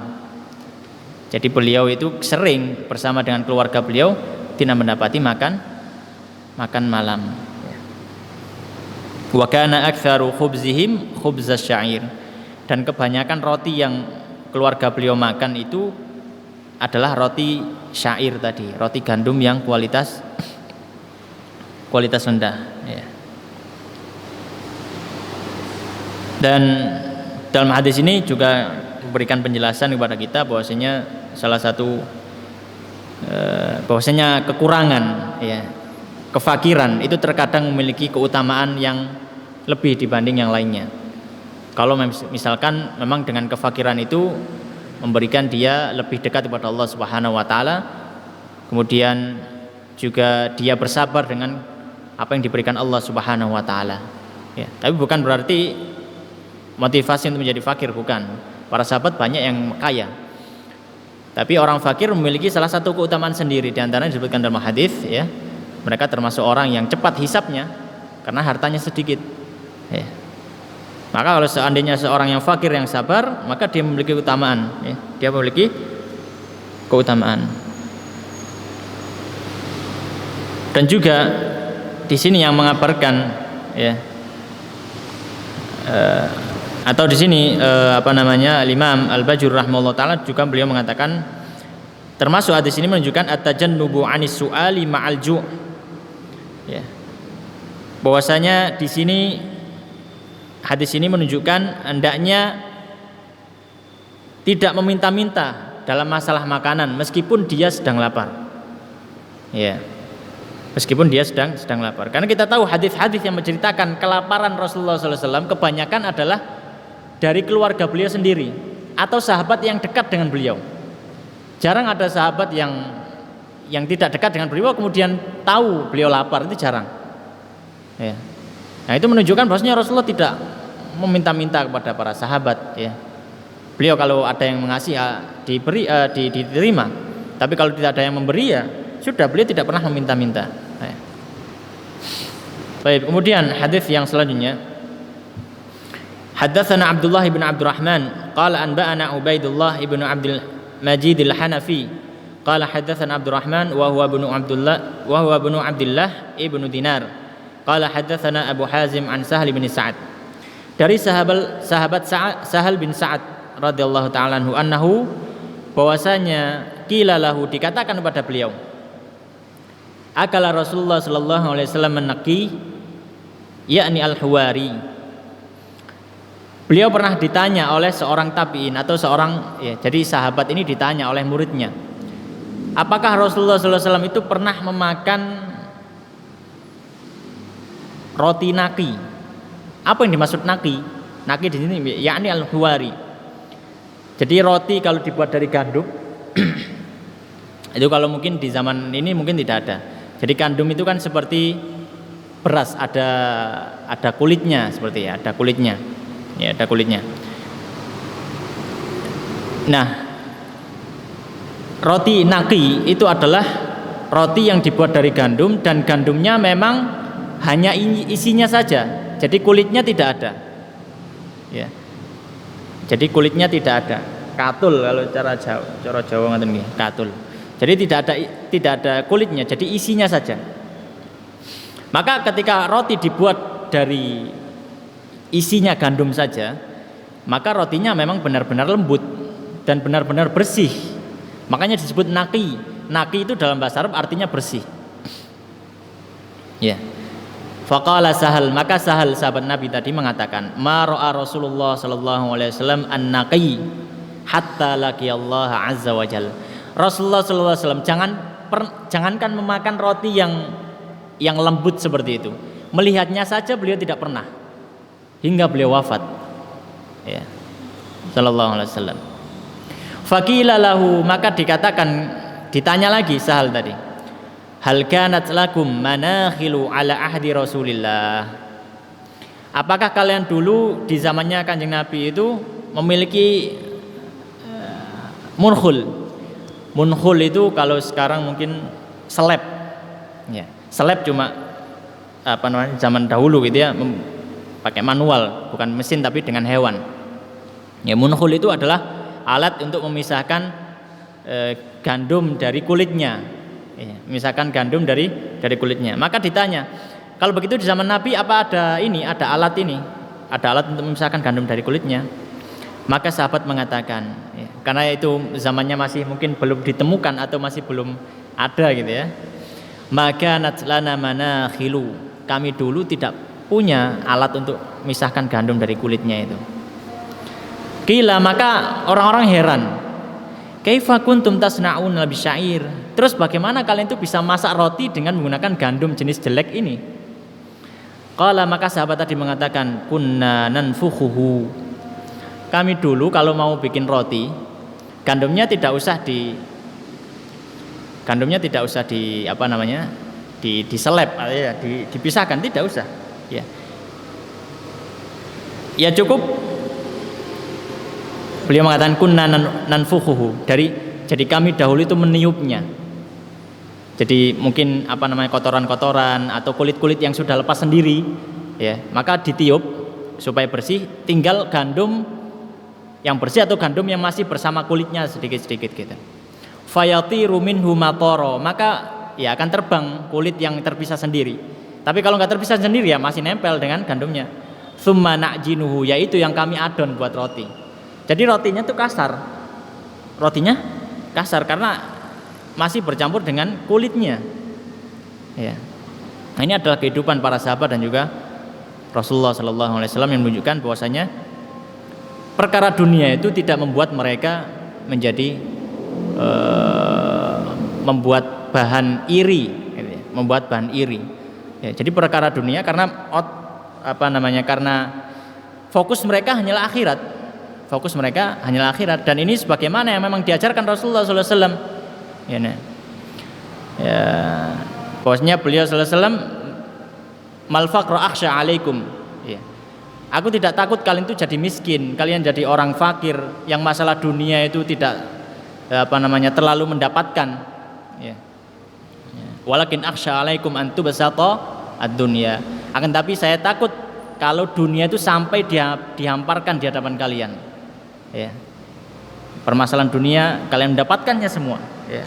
Jadi beliau itu sering bersama dengan keluarga beliau tidak mendapati makan malam. Wa kana aktsaru khubzihim khubzas syair, dan kebanyakan roti yang keluarga beliau makan itu adalah roti syair tadi, roti gandum yang kualitas rendah ya. Dan dalam hadis ini juga memberikan penjelasan kepada kita bahwasanya salah satu bahwasanya kekurangan ya, kefakiran itu terkadang memiliki keutamaan yang lebih dibanding yang lainnya. Kalau misalkan memang dengan kefakiran itu memberikan dia lebih dekat kepada Allah Subhanahu wa taala, kemudian juga dia bersabar dengan apa yang diberikan Allah Subhanahu wa taala ya. Tapi bukan berarti motivasi untuk menjadi fakir, bukan. Para sahabat banyak yang kaya, tapi orang fakir memiliki salah satu keutamaan sendiri, di antaranya disebutkan dalam hadis ya, mereka termasuk orang yang cepat hisapnya karena hartanya sedikit ya. Maka kalau seandainya seorang yang fakir yang sabar, maka dia memiliki keutamaan ya. Dia memiliki keutamaan. Dan juga di sini yang mengabarkan ya, atau di sini Imam Al-Bajur rahimahullah taala juga beliau mengatakan, termasuk hadis ini menunjukkan at-tajannubu 'anis su'ali ma'al ju'. Ya. Bahwasanya di sini hadis ini menunjukkan hendaknya tidak meminta-minta dalam masalah makanan meskipun dia sedang lapar. Ya. Meskipun dia sedang lapar. Karena kita tahu hadis-hadis yang menceritakan kelaparan Rasulullah sallallahu alaihi wasallam kebanyakan adalah dari keluarga beliau sendiri atau sahabat yang dekat dengan beliau. Jarang ada sahabat yang tidak dekat dengan beliau kemudian tahu beliau lapar, itu jarang. Ya. Nah, itu menunjukkan bahwasanya Rasulullah tidak meminta-minta kepada para sahabat ya. Beliau kalau ada yang mengasih diberi diterima. Tapi kalau tidak ada yang memberi ya sudah, beliau tidak pernah meminta-minta. Ya. Baik, kemudian hadis yang selanjutnya, haddatsana Abdullah ibn Abdurrahman qala anba'ana Ubaidullah ibn Abdul Majid al-Hanafi qala haddatsana Abdurrahman wa huwa ibn Abdullah ibn Dinar qala haddatsana Abu Hazim an Sahal bin Sa'ad, dari sahabat Sahal bin Sa'ad radhiyallahu ta'ala anhu bahwasanya qila lahu, dikatakan kepada beliau, akala Rasulullah sallallahu alaihi wasallam menaki yakni al-Huwari. Beliau pernah ditanya oleh seorang tabi'in atau seorang ya, jadi sahabat ini ditanya oleh muridnya, apakah Rasulullah SAW itu pernah memakan roti naki? Apa yang dimaksud naki? Naki di sini yakni al-Huwari. Jadi roti kalau dibuat dari gandum itu kalau mungkin di zaman ini mungkin tidak ada. Jadi gandum itu kan seperti beras, ada kulitnya, seperti ya, ada kulitnya. Ya, ada kulitnya. Nah, roti naki itu adalah roti yang dibuat dari gandum dan gandumnya memang hanya isinya saja. Jadi kulitnya tidak ada. Ya. Jadi kulitnya tidak ada. Katul kalau cara Jawa ngoten nggih, katul. Jadi tidak ada kulitnya, jadi isinya saja. Maka ketika roti dibuat dari isinya gandum saja, maka rotinya memang benar-benar lembut dan benar-benar bersih. Makanya disebut naqi. Naqi itu dalam bahasa Arab artinya bersih. Ya. Faqala Sahal, maka Sahal sahabat Nabi tadi mengatakan, ma ra'a Rasulullah sallallahu alaihi wasallam an-naqi hatta laqiyallaha azza wa jalla. Rasulullah sallallahu alaihi wasallam jangankan memakan roti yang lembut seperti itu. Melihatnya saja beliau tidak pernah hingga beliau wafat. Ya. Sallallahu alaihi wasallam. Faqila lahu, maka ditanya lagi Sahal tadi, hal kanat lakum manakhilu ala ahdi Rasulillah. Apakah kalian dulu di zamannya Kanjeng Nabi itu memiliki munkhul? Munkhul itu kalau sekarang mungkin seleb. Ya, seleb cuma zaman dahulu gitu ya, pakai manual, bukan mesin tapi dengan hewan. Ya, munkhul itu adalah alat untuk memisahkan gandum dari kulitnya. Ya, misalkan gandum dari kulitnya. Maka ditanya, kalau begitu di zaman Nabi apa ada alat ini? Ada alat untuk memisahkan gandum dari kulitnya? Maka sahabat mengatakan, ya, karena itu zamannya masih mungkin belum ditemukan atau masih belum ada gitu ya. Maka natlana manakhilu, kami dulu tidak punya alat untuk memisahkan gandum dari kulitnya itu. Qila, maka orang-orang heran. Kaifa kuntum tasna'un bi syair? Terus bagaimana kalian itu bisa masak roti dengan menggunakan gandum jenis jelek ini? Qala, maka sahabat tadi mengatakan, kunna nanfukhuhu. Kami dulu kalau mau bikin roti, gandumnya tidak usah diseleb, ya, dipisahkan, tidak usah. Ya. Ya cukup. Beliau mengatakan kunna nanfukhuhu, jadi kami dahulu itu meniupnya. Jadi mungkin kotoran-kotoran atau kulit-kulit yang sudah lepas sendiri, ya, maka ditiup supaya bersih, tinggal gandum yang bersih atau gandum yang masih bersama kulitnya sedikit-sedikit gitu. Fayatiru minhu matara, maka ya akan terbang kulit yang terpisah sendiri. Tapi kalau nggak terpisah sendiri ya masih nempel dengan gandumnya. Tsumma na'jinuhu, yaitu yang kami adon buat roti. Jadi rotinya tuh kasar. Rotinya kasar karena masih bercampur dengan kulitnya. Ya. Nah, ini adalah kehidupan para sahabat dan juga Rasulullah sallallahu alaihi wasallam yang menunjukkan bahwasanya perkara dunia itu tidak membuat mereka menjadi membuat bahan iri, membuat bahan iri. Ya, jadi perkara dunia karena karena fokus mereka hanyalah akhirat. Fokus mereka hanyalah akhirat, dan ini sebagaimana yang memang diajarkan Rasulullah sallallahu alaihi wasallam. Ya, nah. Ya, bahwasanya beliau sallallahu alaihi wasallam mal faqra akhsha alaikum. Ya. Aku tidak takut kalian itu jadi miskin, kalian jadi orang fakir yang masalah dunia itu tidak terlalu mendapatkan. Ya. Walakin akhsha alaikum an tubsata ad-dunya. Akan tapi saya takut kalau dunia itu sampai dihamparkan di hadapan kalian. Ya. Permasalahan dunia kalian mendapatkannya semua. Ya.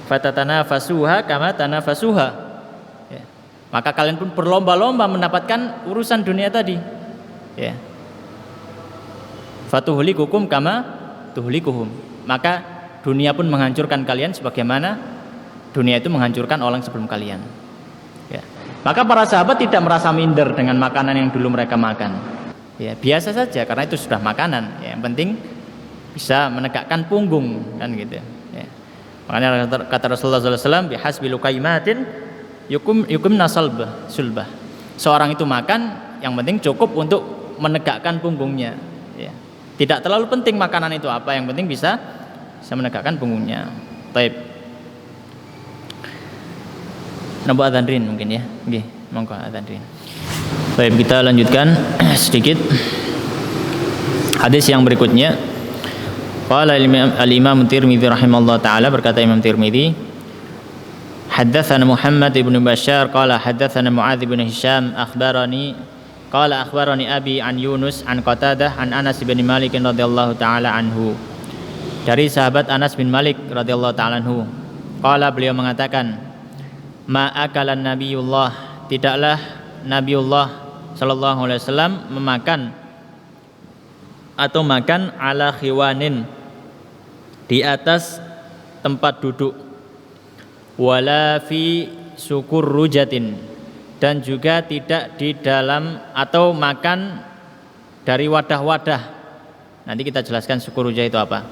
Fatatanafasuha kama tanafasuha. Ya. Maka kalian pun berlomba-lomba mendapatkan urusan dunia tadi. Ya. Fatuhlikukum kama tuhlikuhum. Maka dunia pun menghancurkan kalian sebagaimana dunia itu menghancurkan orang sebelum kalian. Ya. Maka para sahabat tidak merasa minder dengan makanan yang dulu mereka makan. Ya, biasa saja karena itu sudah makanan. Ya, yang penting bisa menegakkan punggung kan gitu. Ya. Makanya kata Rasulullah SAW, bihasbi lukaimatin yukumna sulbah. Seorang itu makan yang penting cukup untuk menegakkan punggungnya. Ya. Tidak terlalu penting makanan itu apa, yang penting bisa menegakkan punggungnya. Taib. Nampak adzan rin mungkin ya. Nggih, monggo adzan rin. Baik, kita lanjutkan sedikit hadis yang berikutnya. Qala al-Imam Tirmidzi rahimallahu taala, berkata Imam Tirmidzi, haddatsana Muhammad ibn Bashar qala haddatsana Muadz bin Hisham akhbarani qala akhbarani abi an Yunus an Qatadah an Anas bin Malik radhiyallahu taala anhu. Dari sahabat Anas bin Malik radhiyallahu taala anhu, qala beliau mengatakan, ma akalan nabiyullah, tidaklah Nabiullah Shallallahu Alaihi Wasallam memakan atau makan ala khiwanin, di atas tempat duduk, wala fi syukur rujatin, dan juga tidak di dalam atau makan dari wadah-wadah. Nanti kita jelaskan syukur rujah itu apa.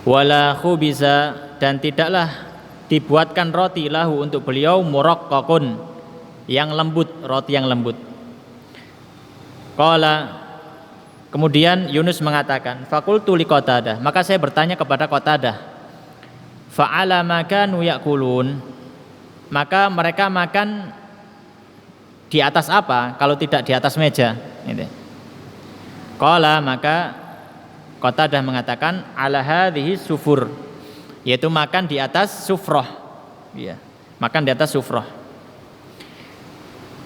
Wala khubisa, dan tidaklah dibuatkan roti lahu untuk beliau muraqqaqun, yang lembut, roti yang lembut. Qala, kemudian Yunus mengatakan, faqultu li Qatadah, maka saya bertanya kepada Qatadah, fa'ala ma kanu ya'kulun, maka mereka makan di atas apa kalau tidak di atas meja gitu. Qala, maka Qatadah mengatakan, ala hadhihi sufur, yaitu makan di atas sufrah, ya, makan di atas sufrah.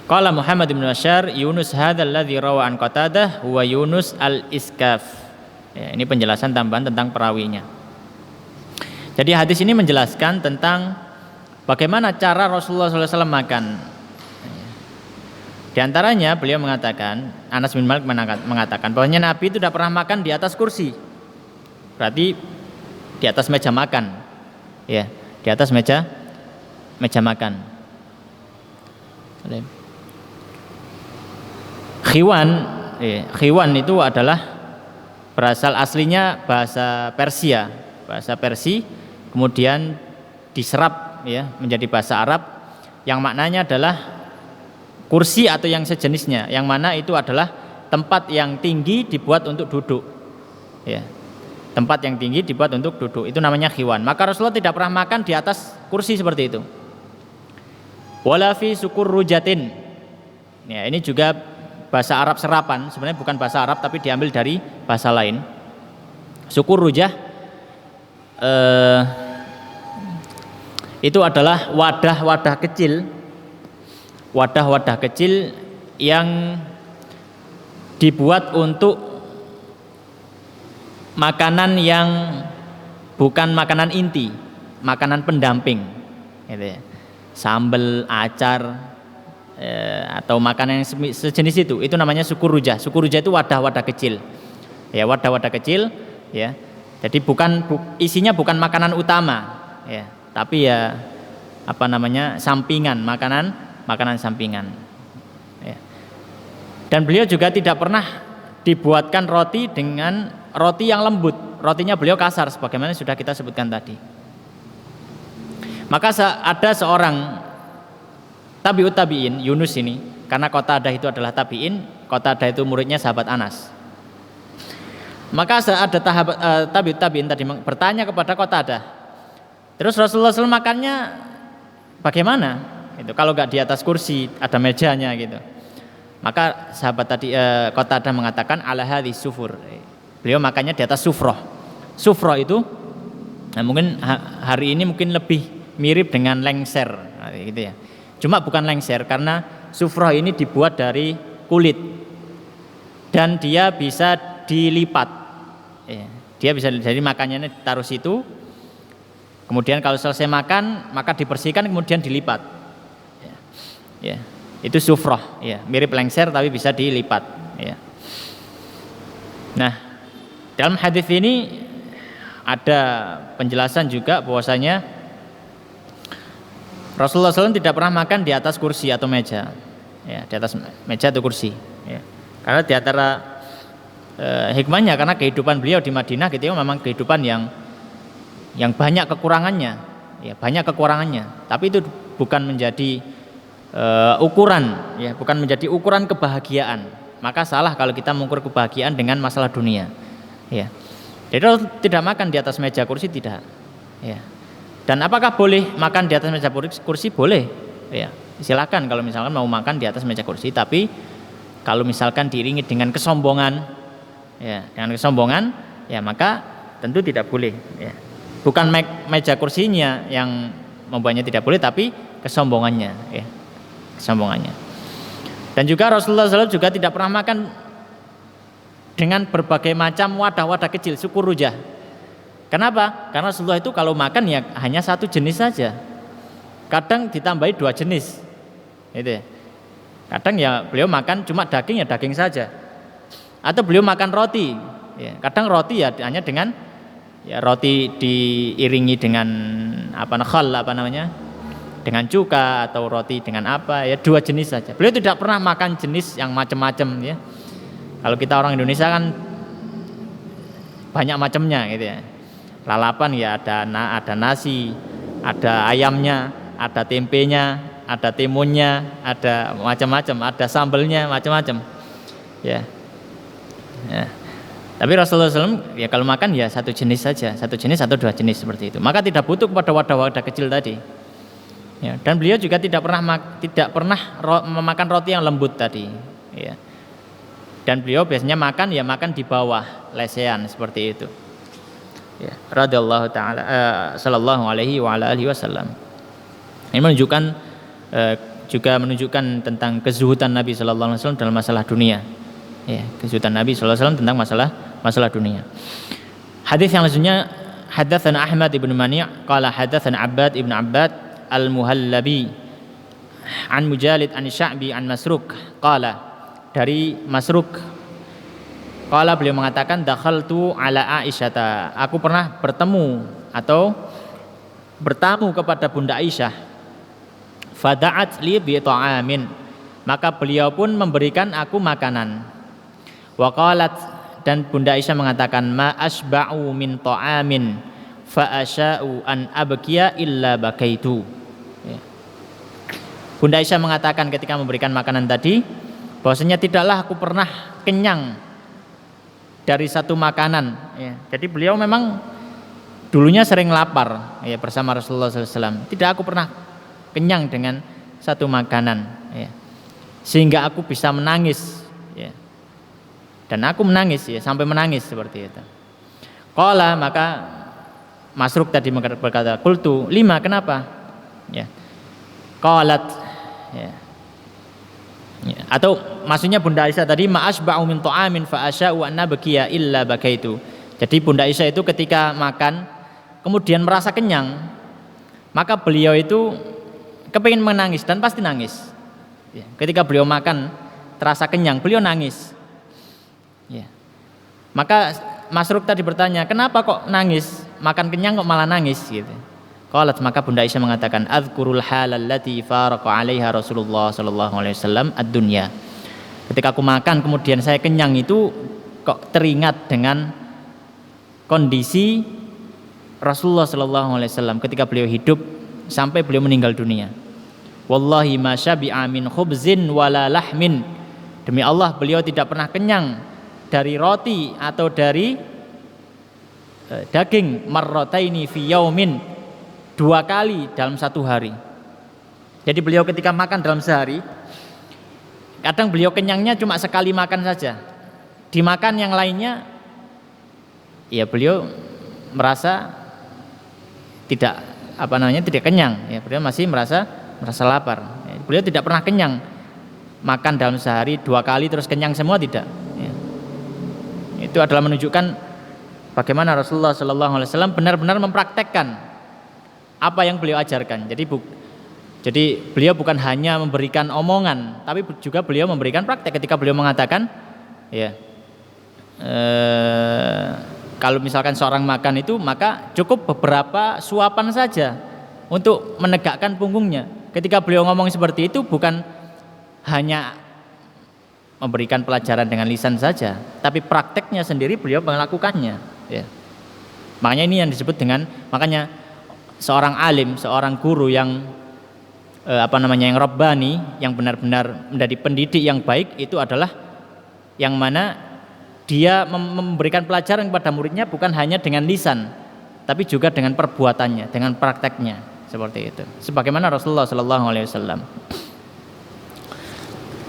Qala Muhammad bin Bashar, Yunus hadzal ladzi rawa an Qatadah huwa Yunus al-Iskaf. Ya, ini penjelasan tambahan tentang perawinya. Jadi hadis ini menjelaskan tentang bagaimana cara Rasulullah SAW makan. Di antaranya beliau mengatakan, Anas bin Malik mengatakan bahwasanya Nabi itu tidak pernah makan di atas kursi. Berarti di atas meja makan. Ya, di atas meja makan. Khiwan itu adalah berasal aslinya bahasa Persia, bahasa Persia, kemudian diserap ya menjadi bahasa Arab, yang maknanya adalah kursi atau yang sejenisnya, yang mana itu adalah tempat yang tinggi dibuat untuk duduk, ya, tempat yang tinggi dibuat untuk duduk, itu namanya khiwan. Maka Rasulullah tidak pernah makan di atas kursi seperti itu. Wala fi syukur rujatin, ya, ini juga bahasa Arab serapan, sebenarnya bukan bahasa Arab tapi diambil dari bahasa lain. Syukur rujah itu adalah wadah-wadah kecil yang dibuat untuk makanan yang bukan makanan inti, makanan pendamping, gitu ya. Sambal, acar, atau makanan yang sejenis itu namanya syukur rujah. Syukur rujah itu wadah-wadah kecil, ya, wadah-wadah kecil, ya. Jadi isinya bukan makanan utama, ya, tapi ya apa namanya, sampingan, makanan sampingan, ya. Dan beliau juga tidak pernah dibuatkan roti dengan roti yang lembut, rotinya beliau kasar sebagaimana sudah kita sebutkan tadi. Maka ada seorang tabi'ut tabi'in, Yunus ini, karena Qatadah itu adalah tabi'in, Qatadah itu muridnya sahabat Anas. Maka ada tabi'ut tabi'in tadi bertanya kepada Qatadah, terus Rasulullah SAW makannya bagaimana? Itu kalau nggak di atas kursi, ada mejanya gitu. Maka sahabat tadi Qatadah mengatakan ala hadhi sufur. Beliau makannya di atas sufroh. Sufroh itu, nah mungkin hari ini mungkin lebih mirip dengan lengser, gitu ya. Cuma bukan lengser, karena sufroh ini dibuat dari kulit dan dia bisa dilipat, ya, dia bisa, jadi makannya ditaruh situ, kemudian kalau selesai makan maka dibersihkan kemudian dilipat, ya, itu sufroh, ya, mirip lengser tapi bisa dilipat, ya. Nah, dalam hadis ini ada penjelasan juga bahwasanya Rasulullah SAW tidak pernah makan di atas kursi atau meja, ya, di atas meja atau kursi, ya. Karena di antara hikmahnya, karena kehidupan beliau di Madinah gitu ya, memang kehidupan yang banyak kekurangannya, ya, banyak kekurangannya. Tapi itu bukan menjadi ukuran, ya, bukan menjadi ukuran kebahagiaan. Maka salah kalau kita mengukur kebahagiaan dengan masalah dunia, ya. Jadi Rasul tidak makan di atas meja kursi, tidak, ya. Dan apakah boleh makan di atas meja kursi? Boleh, ya, silakan kalau misalkan mau makan di atas meja kursi. Tapi kalau misalkan diiringi dengan kesombongan, ya, dengan kesombongan, ya, maka tentu tidak boleh, ya. Bukan meja kursinya yang membuatnya tidak boleh, tapi kesombongannya, ya, kesombongannya. Dan juga Rasulullah SAW juga tidak pernah makan dengan berbagai macam wadah-wadah kecil, syukur rujah. Kenapa? Karena Rasulullah itu kalau makan ya hanya satu jenis saja. Kadang ditambahi 2 jenis, gitu ya. Kadang ya beliau makan cuma daging ya daging saja. Atau beliau makan roti. Ya, kadang roti ya hanya dengan ya roti diiringi dengan khal dengan cuka atau roti dengan apa ya, 2 jenis saja. Beliau tidak pernah makan jenis yang macam-macam ya. Kalau kita orang Indonesia kan banyak macamnya gitu ya. Lalapan ya ada nasi, ada ayamnya, ada tempenya, ada timunnya, ada macam-macam, ada sambelnya macam-macam. Ya. Ya. Tapi Rasulullah SAW ya kalau makan ya 1 jenis saja, 1 jenis atau 2 jenis seperti itu. Maka tidak butuh kepada wadah-wadah kecil tadi. Ya, dan beliau juga tidak pernah memakan roti yang lembut tadi. Ya. Dan beliau biasanya makan di bawah lesehan seperti itu. Ya, radhiyallahu taala sallallahu alaihi wa ala alihi wasallam. Ini juga menunjukkan tentang kezuhudan Nabi sallallahu alaihi wasallam dalam masalah dunia. Ya, kezuhudan Nabi sallallahu alaihi wasallam tentang masalah dunia. Hadis yang selanjutnya, hadatsana Ahmad ibn Mani' qala hadatsana Abbad ibn Abbad al-Muhallabi an Mujalid an Sya'bi an Masruk qala, dari Masruk qala beliau mengatakan dakhaltu ala Aisyata, aku pernah bertemu atau bertamu kepada Bunda Aisyah, fada'at li bi ta'amin, maka beliau pun memberikan aku makanan, wa qalat, dan Bunda Aisyah mengatakan ma asba'u min ta'amin fa asya'u an abkiya illa bakaitu. Ya. Bunda Aisyah mengatakan ketika memberikan makanan tadi bahwasanya tidaklah aku pernah kenyang dari satu makanan. Ya. Jadi beliau memang dulunya sering lapar ya, bersama Rasulullah SAW. Tidak aku pernah kenyang dengan satu makanan. Ya. Sehingga aku bisa menangis. Ya. Dan aku menangis ya, sampai menangis seperti itu. Qala, maka Masruk tadi berkata, qultu lima, kenapa? Ya. Qalat, ya. Ya. Atau maksudnya Bunda Aisyah tadi ma'asba'u min ta'amin fa asya'u an nabkiya illa bakaitu. Jadi Bunda Aisyah itu ketika makan kemudian merasa kenyang, maka beliau itu kepingin menangis dan pasti nangis. Ya. Ketika beliau makan terasa kenyang, beliau nangis. Ya. Maka Masruk tadi bertanya, kenapa kok nangis? Makan kenyang kok malah nangis gitu. Qalat, maka Bunda Aisyah mengatakan, adzkurul halal lati faraqa 'alaiha Rasulullah sallallahu alaihi wasallam ad-dunya. Ketika aku makan kemudian saya kenyang itu kok teringat dengan kondisi Rasulullah sallallahu alaihi wasallam ketika beliau hidup sampai beliau meninggal dunia. Wallahi ma syabi'a min khubzin wala lahmin. Demi Allah beliau tidak pernah kenyang dari roti atau dari daging, marrataini fi yaumin, 2 kali dalam 1 hari. Jadi beliau ketika makan dalam sehari, kadang beliau kenyangnya cuma sekali makan saja. Dimakan yang lainnya, ya beliau merasa tidak tidak kenyang. Ya, beliau masih merasa lapar. Ya, beliau tidak pernah kenyang. Makan dalam sehari 2 kali terus kenyang semua, tidak. Ya. Itu adalah menunjukkan bagaimana Rasulullah SAW benar-benar mempraktekkan apa yang beliau ajarkan. Jadi beliau bukan hanya memberikan omongan, tapi juga beliau memberikan praktek. Ketika beliau mengatakan, ya, kalau misalkan seorang makan itu maka cukup beberapa suapan saja untuk menegakkan punggungnya. Ketika beliau ngomong seperti itu bukan hanya memberikan pelajaran dengan lisan saja, tapi prakteknya sendiri beliau melakukannya. Ya. Makanya ini yang disebut dengan, makanya seorang alim, seorang guru yang yang rabbani, yang benar-benar menjadi pendidik yang baik, itu adalah yang mana dia memberikan pelajaran kepada muridnya bukan hanya dengan lisan, tapi juga dengan perbuatannya, dengan prakteknya, seperti itu. Sebagaimana Rasulullah SAW.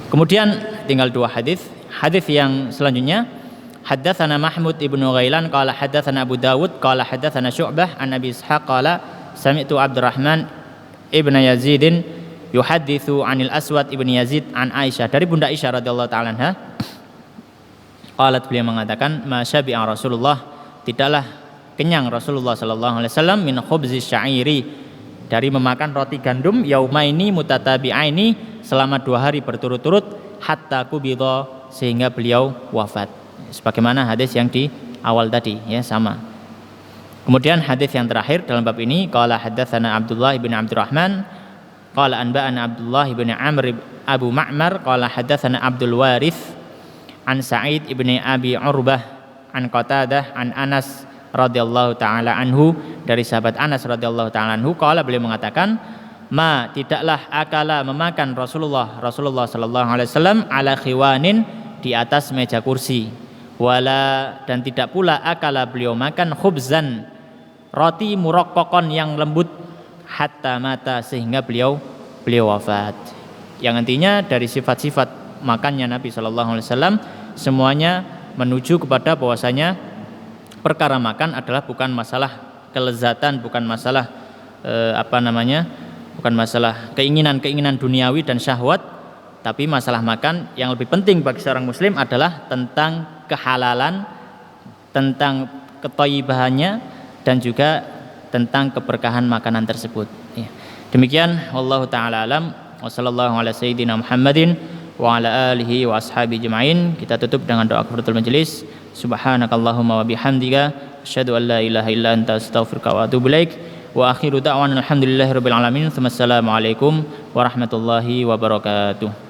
Kemudian tinggal 2 hadis. Hadis yang selanjutnya, haddatsana Mahmud ibnu Ghailan qala haddatsana Abu Dawud qala haddatsana Syu'bah an Abi Ishaq qala sami'tu Abdurrahman ibn Yazidin yuhaditsu 'anil Aswad ibn Yazid an Aisyah, dari Bunda Aisyah radhiyallahu taala anha. Qalat, beliau mengatakan, ma syabi'a Rasulullah, tidaklah kenyang Rasulullah sallallahu alaihi wasallam min khubzi sya'iri, dari memakan roti gandum yaumaini mutatabi'aini selama 2 hari berturut-turut hatta qubidha sehingga beliau wafat. Sebagaimana hadis yang di awal tadi ya sama. Kemudian hadis yang terakhir dalam bab ini qala haddatsana Abdullah bin Abdurrahman qala anba'ana Abdullah bin Amr Abu Ma'mar qala haddatsana Abdul Warith an Sa'id ibni Abi Urbah an Qatadah an Anas radhiyallahu taala anhu, dari sahabat Anas radhiyallahu taala anhu qala, beliau mengatakan ma tidaklah akala memakan Rasulullah sallallahu alaihi wasallam ala khiwanin di atas meja kursi, wala dan tidak pula akala beliau makan khubzan roti muraqqaqan yang lembut hatta mata sehingga beliau wafat. Yang intinya dari sifat-sifat makannya Nabi sallallahu alaihi wasallam semuanya menuju kepada bahwasanya perkara makan adalah bukan masalah kelezatan, bukan masalah bukan masalah keinginan duniawi dan syahwat, tapi masalah makan yang lebih penting bagi seorang muslim adalah tentang kehalalan, tentang kethayyibahannya, dan juga tentang keberkahan makanan tersebut. Ya. Demikian wallahu taala alam wa sallallahu ala sayyidina Muhammadin wa ala alihi wa ashabi jema'in. Kita tutup dengan doa kafaratul majelis. Subhanakallahumma wa bihamdika asyhadu an la ilaha illa anta astaghfiruka wa atubu ilaik. Wa akhiru da'wana alhamdulillahirabbil alamin. Wassalamualaikum warahmatullahi wabarakatuh.